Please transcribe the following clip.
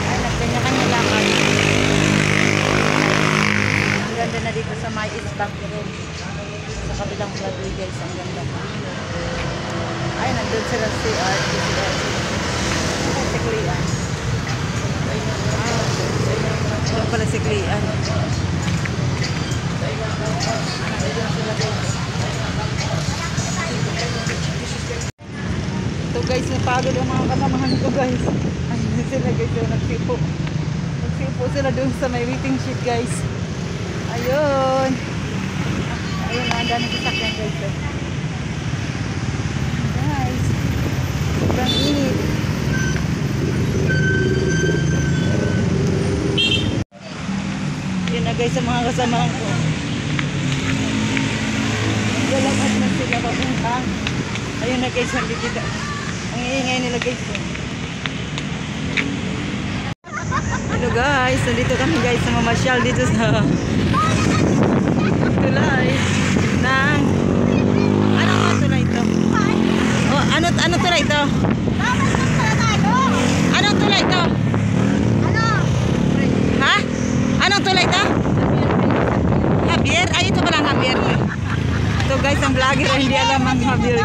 Ay, nagkanya-kanya lakad. Ang ganda na dito sa may isbang rin. Sa kabilang Broadway guys, ang ganda. Ay, nandun sila si Art. Si Klian. Ito pala si Klian. Ito guys, napagod ang mga kasamahan ko guys. Ayun sila guys, nagsipo. Nagsipo sila doon sa may waiting sheet guys. Ayun. Ayun, ang daming sasakyan guys. Guys, sobrang init. Yun na guys, sa mga kasamahan ko. Galakad na sila papunta. Ayun na guys, ang likita. Ang iingay nila guys. Hello guys, nandito kami guys sa mamasyal dito sa tulay ng anong tulay ito? Oh, ano tulay ito? Anong tulay ito? Ha? Anong tulay ito? Javier? Ay, ito pala Javier. Ito guys, ang vlogger, hindi alam ang Javier.